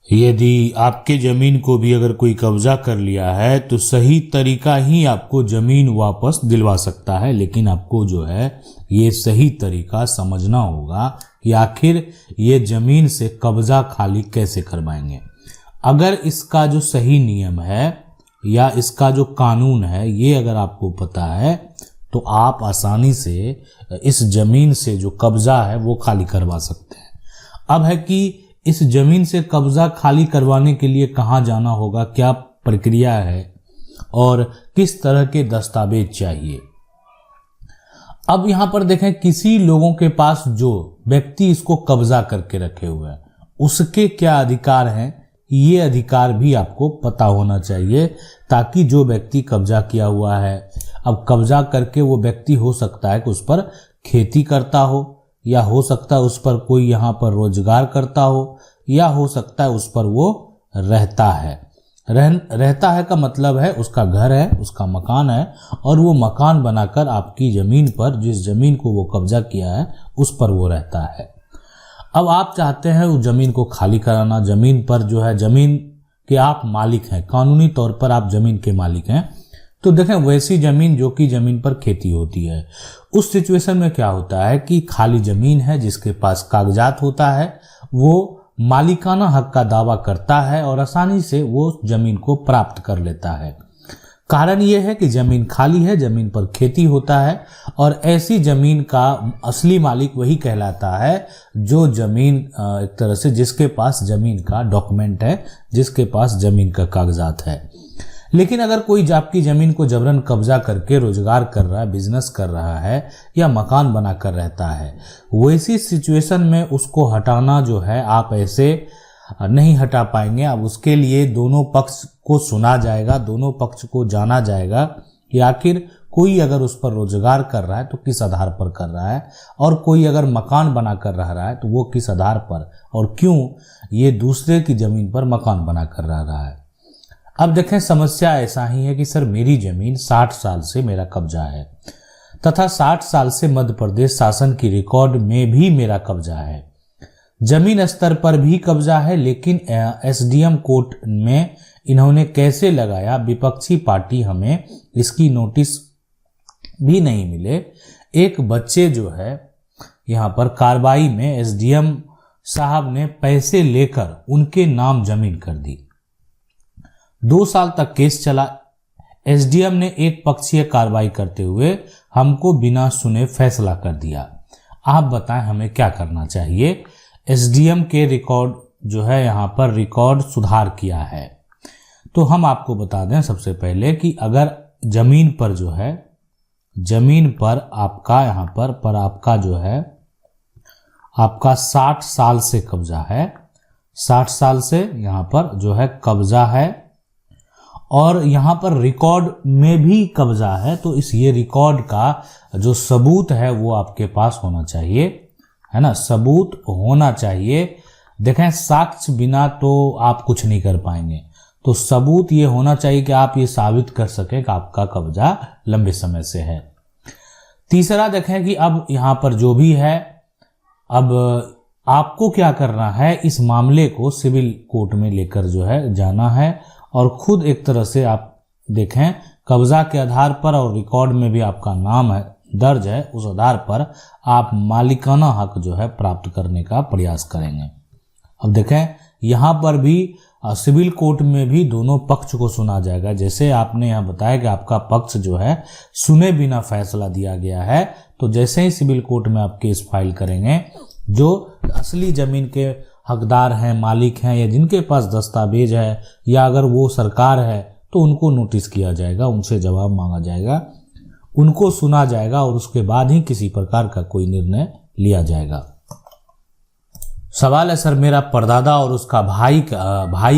यदि आपके ज़मीन को भी अगर कोई कब्जा कर लिया है तो सही तरीका ही आपको ज़मीन वापस दिलवा सकता है, लेकिन आपको जो है ये सही तरीका समझना होगा कि आखिर ये ज़मीन से कब्जा खाली कैसे करवाएंगे। अगर इसका जो सही नियम है या इसका जो कानून है ये अगर आपको पता है तो आप आसानी से इस ज़मीन से जो कब्जा है वो खाली करवा सकते हैं। अब है कि इस जमीन से कब्जा खाली करवाने के लिए कहाँ जाना होगा, क्या प्रक्रिया है और किस तरह के दस्तावेज चाहिए। अब यहां पर देखें, किसी लोगों के पास जो व्यक्ति इसको कब्जा करके रखे हुए हैं उसके क्या अधिकार हैं, ये अधिकार भी आपको पता होना चाहिए, ताकि जो व्यक्ति कब्जा किया हुआ है, अब कब्जा करके वो व्यक्ति हो सकता है कि उस पर खेती करता हो, या हो सकता है उस पर कोई यहाँ पर रोजगार करता हो, या हो सकता है उस पर वो रहता है। रहता है का मतलब है उसका घर है, उसका मकान है, और वो मकान बनाकर आपकी ज़मीन पर, जिस ज़मीन को वो कब्जा किया है उस पर वो रहता है। अब आप चाहते हैं उस ज़मीन को खाली कराना, ज़मीन पर जो है ज़मीन के आप मालिक हैं, कानूनी तौर पर आप ज़मीन के मालिक हैं। तो देखें, वैसी ज़मीन जो कि ज़मीन पर खेती होती है, उस सिचुएशन में क्या होता है कि खाली ज़मीन है, जिसके पास कागजात होता है, वो मालिकाना हक का दावा करता है और आसानी से वो ज़मीन को प्राप्त कर लेता है। कारण ये है कि ज़मीन खाली है, ज़मीन पर खेती होता है, और ऐसी ज़मीन का असली मालिक वही कहलाता है जो ज़मीन एक तरह से जिसके पास ज़मीन का डॉक्यूमेंट है, जिसके पास ज़मीन का कागजात है। लेकिन अगर कोई आपकी ज़मीन को जबरन कब्जा करके रोजगार कर रहा है, बिजनेस कर रहा है, या मकान बनाकर रहता है, वैसी सिचुएशन में उसको हटाना जो है आप ऐसे नहीं हटा पाएंगे। अब उसके लिए दोनों पक्ष को सुना जाएगा, दोनों पक्ष को जाना जाएगा कि आखिर कोई अगर उस पर रोजगार कर रहा है तो किस आधार पर कर रहा है, और कोई अगर मकान बना कर रह रहा है तो वो किस आधार पर, और क्यों ये दूसरे की ज़मीन पर मकान बना कर रह रहा है। अब देखें, समस्या ऐसा ही है कि सर मेरी ज़मीन 60 साल से मेरा कब्जा है, तथा 60 साल से मध्य प्रदेश शासन की रिकॉर्ड में भी मेरा कब्जा है, जमीन स्तर पर भी कब्जा है, लेकिन एसडीएम कोर्ट में इन्होंने कैसे लगाया, विपक्षी पार्टी हमें इसकी नोटिस भी नहीं मिले। एक बच्चे जो है यहाँ पर कार्रवाई में एसडीएम साहब ने पैसे लेकर उनके नाम जमीन कर दी। 2 साल तक केस चला। एसडीएम ने एक पक्षीय कार्रवाई करते हुए हमको बिना सुने फैसला कर दिया। आप बताएं हमें क्या करना चाहिए। एसडीएम के रिकॉर्ड जो है यहाँ पर रिकॉर्ड सुधार किया है। तो हम आपको बता दें सबसे पहले कि अगर जमीन पर जो है, जमीन पर आपका यहाँ पर आपका जो है आपका 60 साल से कब्जा है, 60 साल से यहाँ पर जो है कब्जा है, और यहाँ पर रिकॉर्ड में भी कब्जा है, तो इस ये रिकॉर्ड का जो सबूत है वो आपके पास होना चाहिए, है ना, सबूत होना चाहिए। देखें, साक्ष्य बिना तो आप कुछ नहीं कर पाएंगे, तो सबूत ये होना चाहिए कि आप ये साबित कर सकें कि आपका कब्जा लंबे समय से है। तीसरा देखें कि अब यहाँ पर जो भी है, अब आपको क्या करना है, इस मामले को सिविल कोर्ट में लेकर जो है जाना है, और खुद एक तरह से आप देखें कब्जा के आधार पर और रिकॉर्ड में भी आपका नाम है दर्ज है, उस आधार पर आप मालिकाना हक जो है प्राप्त करने का प्रयास करेंगे। अब देखें, यहाँ पर भी सिविल कोर्ट में भी दोनों पक्ष को सुना जाएगा। जैसे आपने यहाँ बताया कि आपका पक्ष जो है सुने बिना फैसला दिया गया है, तो जैसे ही सिविल कोर्ट में आप केस फाइल करेंगे, जो असली जमीन के हकदार हैं, मालिक हैं, या जिनके पास दस्तावेज है, या अगर वो सरकार है, तो उनको नोटिस किया जाएगा, उनसे जवाब मांगा जाएगा, उनको सुना जाएगा, और उसके बाद ही किसी प्रकार का कोई निर्णय लिया जाएगा। सवाल है सर, मेरा परदादा और उसका भाई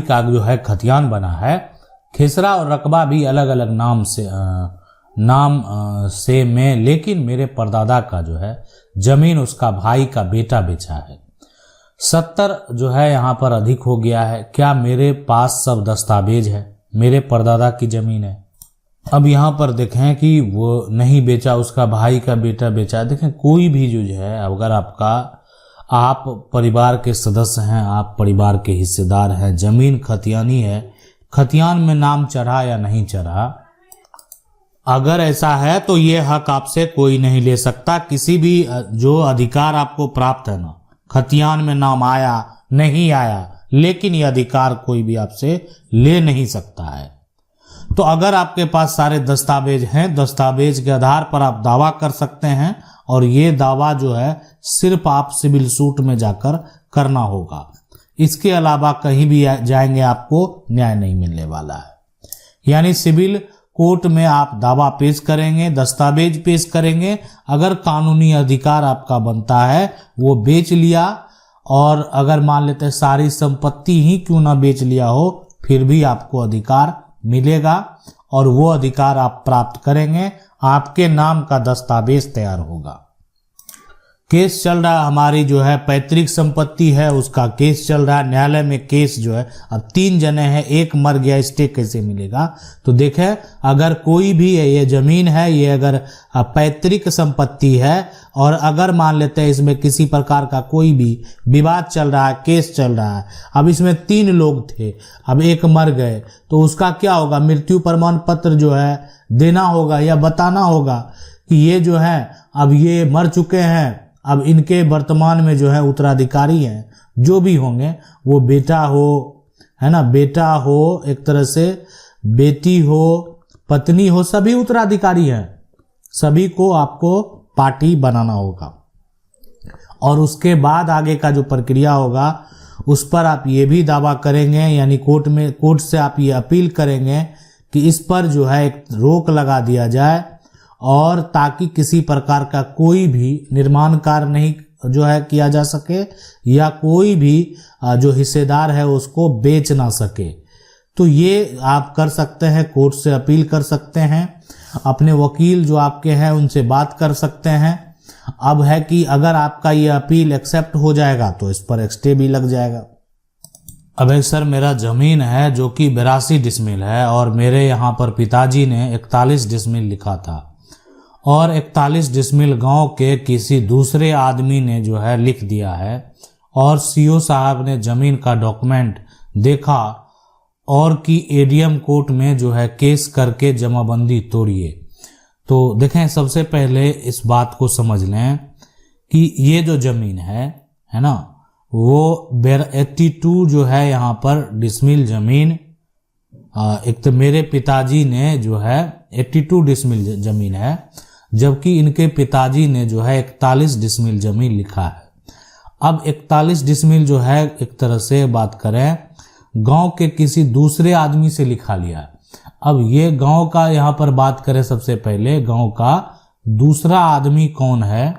का जो है खतियान बना है, खेसरा और रकबा भी अलग अलग नाम से में, लेकिन मेरे परदादा का जो है जमीन उसका भाई का बेटा बेचा है। 70 जो है यहाँ पर अधिक हो गया है। क्या मेरे पास सब दस्तावेज है? मेरे परदादा की जमीन है। अब यहाँ पर देखें कि वो नहीं बेचा, उसका भाई का बेटा बेचा। देखें, कोई भी जो है अगर आप परिवार के सदस्य हैं, आप परिवार के हिस्सेदार हैं, जमीन खतियानी है, खतियान में नाम चढ़ा या नहीं चढ़ा, अगर ऐसा है तो ये हक आपसे कोई नहीं ले सकता। किसी भी जो अधिकार आपको प्राप्त है ना, खतियान में नाम आया नहीं आया, लेकिन ये अधिकार कोई भी आपसे ले नहीं सकता है। तो अगर आपके पास सारे दस्तावेज हैं, दस्तावेज के आधार पर आप दावा कर सकते हैं, और ये दावा जो है सिर्फ आप सिविल सूट में जाकर करना होगा। इसके अलावा कहीं भी जाएंगे आपको न्याय नहीं मिलने वाला है। यानी सिविल कोर्ट में आप दावा पेश करेंगे, दस्तावेज पेश करेंगे, अगर कानूनी अधिकार आपका बनता है वो बेच लिया, और अगर मान लेते हैं सारी संपत्ति ही क्यों ना बेच लिया हो, फिर भी आपको अधिकार मिलेगा, और वो अधिकार आप प्राप्त करेंगे, आपके नाम का दस्तावेज तैयार होगा। केस चल रहा है, हमारी जो है पैतृक संपत्ति है उसका केस चल रहा है न्यायालय में। केस जो है, अब 3 जने हैं, एक मर गया, स्टे कैसे मिलेगा? तो देखें, अगर कोई भी ये जमीन है, ये अगर पैतृक संपत्ति है, और अगर मान लेते हैं इसमें किसी प्रकार का कोई भी विवाद चल रहा है, केस चल रहा है, अब इसमें 3 लोग थे, अब एक मर गए, तो उसका क्या होगा? मृत्यु प्रमाण पत्र जो है देना होगा, या बताना होगा कि ये जो है अब ये मर चुके हैं, अब इनके वर्तमान में जो है उत्तराधिकारी हैं, जो भी होंगे, वो बेटा हो, है ना, बेटा हो, एक तरह से बेटी हो, पत्नी हो, सभी उत्तराधिकारी हैं, सभी को आपको पार्टी बनाना होगा। और उसके बाद आगे का जो प्रक्रिया होगा उस पर आप ये भी दावा करेंगे, यानी कोर्ट से आप ये अपील करेंगे कि इस पर जो है एक रोक लगा दिया जाए, और ताकि किसी प्रकार का कोई भी निर्माण कार्य नहीं जो है किया जा सके, या कोई भी जो हिस्सेदार है उसको बेच ना सके। तो ये आप कर सकते हैं, कोर्ट से अपील कर सकते हैं, अपने वकील जो आपके हैं उनसे बात कर सकते हैं। अब है कि अगर आपका ये अपील एक्सेप्ट हो जाएगा तो इस पर स्टे भी लग जाएगा। अब सर, मेरा ज़मीन है जो कि 82 डिसमिल है, और मेरे यहाँ पर पिताजी ने 41 डिसमिल लिखा था, और 41 डिसमिल गांव के किसी दूसरे आदमी ने जो है लिख दिया है, और सीओ साहब ने ज़मीन का डॉक्यूमेंट देखा और कि एडीएम कोर्ट में जो है केस करके जमाबंदी तोड़िए। तो देखें, सबसे पहले इस बात को समझ लें कि ये जो ज़मीन है ना, वो 82 जो है यहाँ पर डिसमिल ज़मीन, एक तो मेरे पिताजी ने जो है 82 डिसमिल ज़मीन है, जबकि इनके पिताजी ने जो है 41 डिसमिल ज़मीन लिखा है। अब 41 डिसमिल जो है, एक तरह से बात करें, गांव के किसी दूसरे आदमी से लिखा लिया। अब ये गांव का यहाँ पर बात करें, सबसे पहले गांव का दूसरा आदमी कौन है,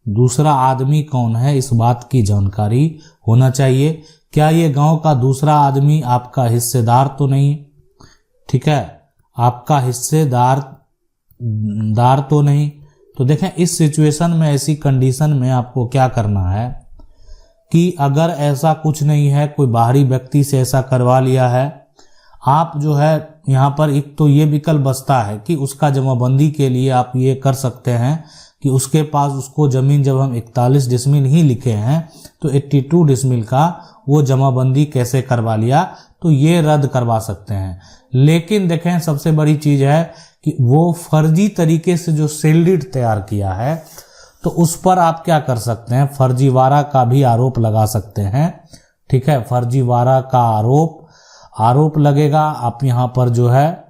दूसरा आदमी कौन है, इस बात की जानकारी होना चाहिए। क्या ये गांव का दूसरा आदमी आपका हिस्सेदार तो नहीं? ठीक है, आपका हिस्सेदार तो नहीं। तो देखें, इस सिचुएशन में, ऐसी कंडीशन में आपको क्या करना है कि अगर ऐसा कुछ नहीं है, कोई बाहरी व्यक्ति से ऐसा करवा लिया है, आप जो है यहाँ पर एक तो ये विकल्प बचता है कि उसका जमाबंदी के लिए आप ये कर सकते हैं कि उसके पास उसको ज़मीन, जब हम 41 डिसमिल ही लिखे हैं तो 82 डिसमिल का वो जमाबंदी कैसे करवा लिया, तो ये रद्द करवा सकते हैं। लेकिन देखें, सबसे बड़ी चीज़ है कि वो फर्जी तरीके से जो सेल तैयार किया है, तो उस पर आप क्या कर सकते हैं, फर्जीवाड़ा का भी आरोप लगा सकते हैं। ठीक है, फर्जीवाड़ा का आरोप लगेगा। आप यहाँ पर जो है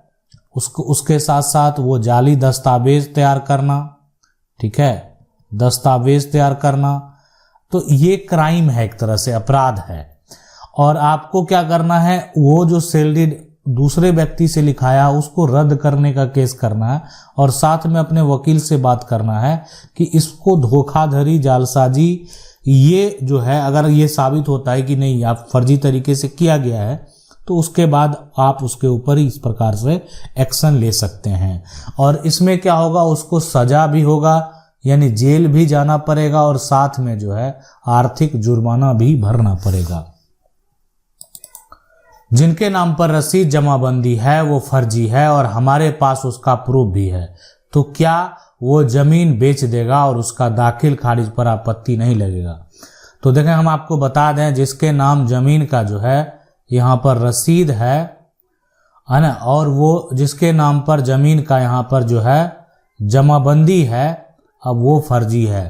उसके साथ साथ वो जाली दस्तावेज तैयार करना, ठीक है, दस्तावेज तैयार करना, तो ये क्राइम है, एक तरह से अपराध है। और आपको क्या करना है, वो जो सेल डीड दूसरे व्यक्ति से लिखाया उसको रद्द करने का केस करना है, और साथ में अपने वकील से बात करना है कि इसको धोखाधड़ी, जालसाजी, ये जो है अगर ये साबित होता है कि नहीं आप फर्जी तरीके से किया गया है, तो उसके बाद आप उसके ऊपर इस प्रकार से एक्शन ले सकते हैं। और इसमें क्या होगा, उसको सजा भी होगा, यानी जेल भी जाना पड़ेगा, और साथ में जो है आर्थिक जुर्माना भी भरना पड़ेगा। जिनके नाम पर रसीद जमाबंदी है वो फर्जी है, और हमारे पास उसका प्रूफ भी है, तो क्या वो जमीन बेच देगा और उसका दाखिल खारिज पर आपत्ति नहीं लगेगा? तो देखें, हम आपको बता दें, जिसके नाम जमीन का जो है यहाँ पर रसीद है ना, और वो जिसके नाम पर जमीन का यहाँ पर जो है जमाबंदी है, अब वो फर्जी है।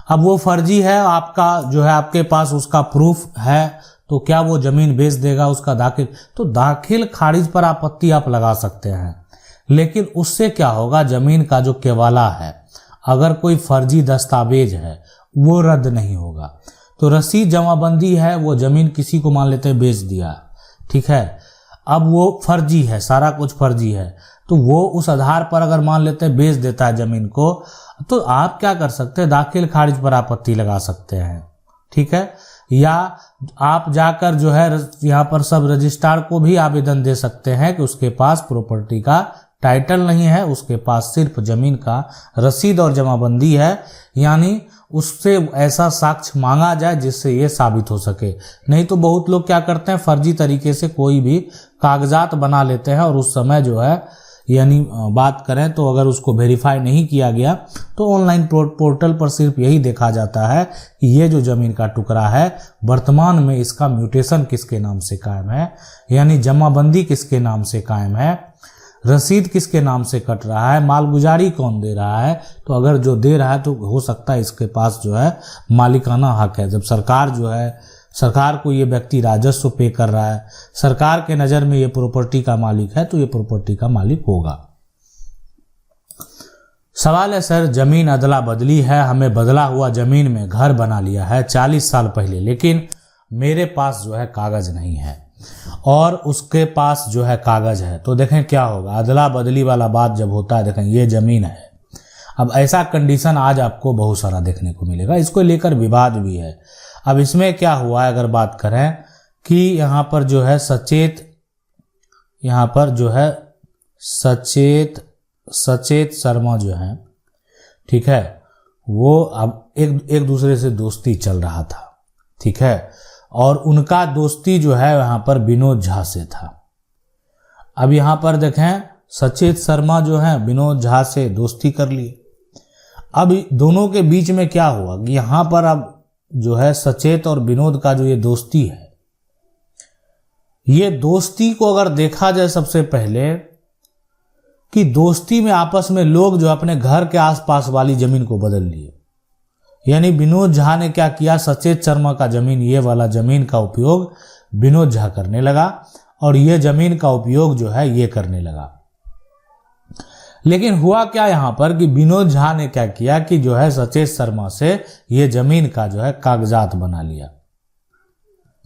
अब वो फर्जी है, आपका जो है आपके पास उसका प्रूफ है, तो क्या वो जमीन बेच देगा उसका दाखिल? तो दाखिल खारिज पर आपत्ति आप लगा सकते हैं, लेकिन उससे क्या होगा, जमीन का जो केवाला है, अगर कोई फर्जी दस्तावेज है वो रद्द नहीं होगा। तो रसीद जमाबंदी है, वो जमीन किसी को मान लेते हैं बेच दिया, ठीक है, अब वो फर्जी है, सारा कुछ फर्जी है, तो वो उस आधार पर अगर मान लेते हैं बेच देता है जमीन को, तो आप क्या कर सकते हैं, दाखिल खारिज पर आपत्ति लगा सकते हैं, ठीक है। या आप जाकर जो है यहाँ पर सब रजिस्ट्रार को भी आवेदन दे सकते हैं कि उसके पास प्रॉपर्टी का टाइटल नहीं है, उसके पास सिर्फ जमीन का रसीद और जमाबंदी है, यानी उससे ऐसा साक्ष्य मांगा जाए जिससे ये साबित हो सके। नहीं तो बहुत लोग क्या करते हैं, फर्जी तरीके से कोई भी कागजात बना लेते हैं, और उस समय जो है यानी बात करें तो अगर उसको वेरीफाई नहीं किया गया तो ऑनलाइन पोर्टल पर सिर्फ यही देखा जाता है कि ये जो ज़मीन का टुकड़ा है वर्तमान में इसका म्यूटेशन किसके नाम से कायम है, यानी जमाबंदी किसके नाम से कायम है, रसीद किसके नाम से कट रहा है, मालगुजारी कौन दे रहा है। तो अगर जो दे रहा है तो हो सकता है इसके पास जो है मालिकाना हक है। जब सरकार जो है, सरकार को ये व्यक्ति राजस्व पे कर रहा है, सरकार के नज़र में ये प्रॉपर्टी का मालिक है, तो ये प्रॉपर्टी का मालिक होगा। सवाल है सर, जमीन अदला बदली है, हमें बदला हुआ जमीन में घर बना लिया है 40 साल पहले, लेकिन मेरे पास जो है कागज नहीं है और उसके पास जो है कागज है, तो देखें क्या होगा। अदला बदली वाला बात जब होता है, देखें ये जमीन है, अब ऐसा कंडीशन आज आपको बहुत सारा देखने को मिलेगा, इसको लेकर विवाद भी है। अब इसमें क्या हुआ है, अगर बात करें कि यहाँ पर जो है सचेत, यहाँ पर जो है सचेत शर्मा जो है, ठीक है, वो अब एक दूसरे से दोस्ती चल रहा था, ठीक है, और उनका दोस्ती जो है यहाँ पर विनोद झा से था। अब यहाँ पर देखें, सचेत शर्मा जो है विनोद झा से दोस्ती कर लिए। अब दोनों के बीच में क्या हुआ कि यहाँ पर अब जो है सचेत और विनोद का जो ये दोस्ती है, ये दोस्ती को अगर देखा जाए सबसे पहले कि दोस्ती में आपस में लोग जो अपने घर के आसपास वाली जमीन को बदल लिए, यानी विनोद झा ने क्या किया, सचेत शर्मा का जमीन, ये वाला जमीन का उपयोग विनोद झा करने लगा और ये जमीन का उपयोग जो है ये करने लगा। लेकिन हुआ क्या यहाँ पर कि विनोद झा ने क्या किया कि जो है सचेत शर्मा से ये जमीन का जो है कागजात बना लिया,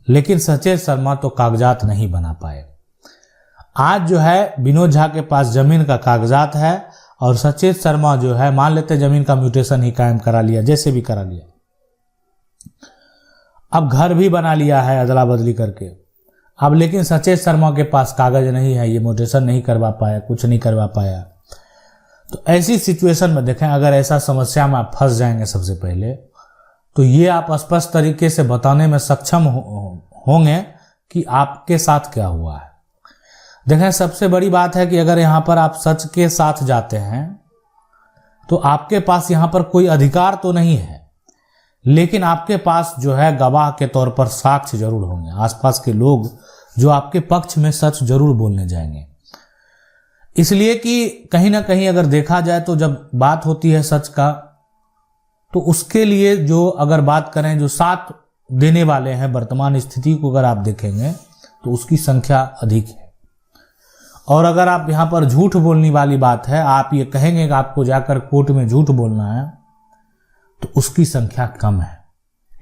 लेकिन सचेत शर्मा तो कागजात नहीं बना पाए। आज जो है विनोद झा के पास जमीन का कागजात है और सचेत शर्मा जो है मान लेते जमीन का म्यूटेशन ही कायम करा लिया, जैसे भी करा लिया, अब घर भी बना लिया है अदला बदली करके। अब लेकिन सचेत शर्मा के पास कागज नहीं है, ये म्यूटेशन नहीं करवा पाया, कुछ नहीं करवा पाया। तो ऐसी सिचुएशन में देखें, अगर ऐसा समस्या में आप फंस जाएंगे सबसे पहले, तो ये आप स्पष्ट तरीके से बताने में सक्षम होंगे कि आपके साथ क्या हुआ है। देखें, सबसे बड़ी बात है कि अगर यहाँ पर आप सच के साथ जाते हैं तो आपके पास यहाँ पर कोई अधिकार तो नहीं है, लेकिन आपके पास जो है गवाह के तौर पर साक्ष्य जरूर होंगे, आसपास के लोग जो आपके पक्ष में सच जरूर बोलने जाएंगे। इसलिए कि कहीं ना कहीं अगर देखा जाए तो जब बात होती है सच का, तो उसके लिए जो अगर बात करें जो साथ देने वाले हैं, वर्तमान स्थिति को अगर आप देखेंगे तो उसकी संख्या अधिक है। और अगर आप यहाँ पर झूठ बोलने वाली बात है, आप ये कहेंगे कि आपको जाकर कोर्ट में झूठ बोलना है, तो उसकी संख्या कम है।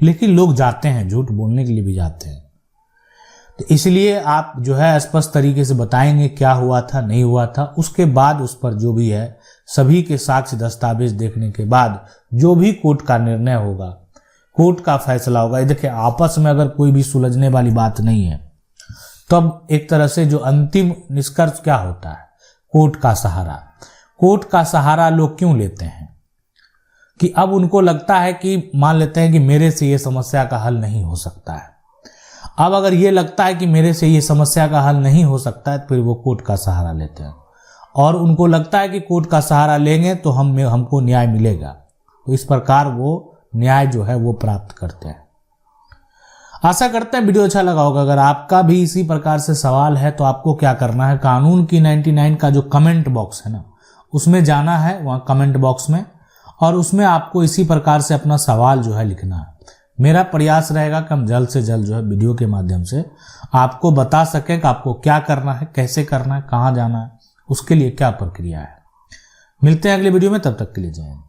लेकिन लोग जाते हैं, झूठ बोलने के लिए भी जाते हैं। तो इसलिए आप जो है स्पष्ट तरीके से बताएंगे क्या हुआ था, नहीं हुआ था, उसके बाद उस पर जो भी है सभी के साक्ष्य दस्तावेज देखने के बाद जो भी कोर्ट का निर्णय होगा, कोर्ट का फैसला होगा। ये देखिए, आपस में अगर कोई भी सुलझने वाली बात नहीं है, तब एक तरह से जो अंतिम निष्कर्ष क्या होता है, कोर्ट का सहारा। कोर्ट का सहारा लोग क्यों लेते हैं कि अब उनको लगता है कि मान लेते हैं कि मेरे से ये समस्या का हल नहीं हो सकता है। अब अगर ये लगता है कि मेरे से ये समस्या का हल नहीं हो सकता है, तो फिर वो कोर्ट का सहारा लेते हैं और उनको लगता है कि कोर्ट का सहारा लेंगे तो हमको न्याय मिलेगा। तो इस प्रकार वो न्याय जो है वो प्राप्त करते हैं। आशा करते हैं वीडियो अच्छा लगा होगा। अगर आपका भी इसी प्रकार से सवाल है तो आपको क्या करना है, कानून की 99 का जो कमेंट बॉक्स है ना, उसमें जाना है, वहाँ कमेंट बॉक्स में, और उसमें आपको इसी प्रकार से अपना सवाल जो है लिखना है। मेरा प्रयास रहेगा कि हम जल्द से जल्द जो है वीडियो के माध्यम से आपको बता सकें कि आपको क्या करना है, कैसे करना है, कहाँ जाना है, उसके लिए क्या प्रक्रिया है। मिलते हैं अगले वीडियो में, तब तक के लिए जय हिंद।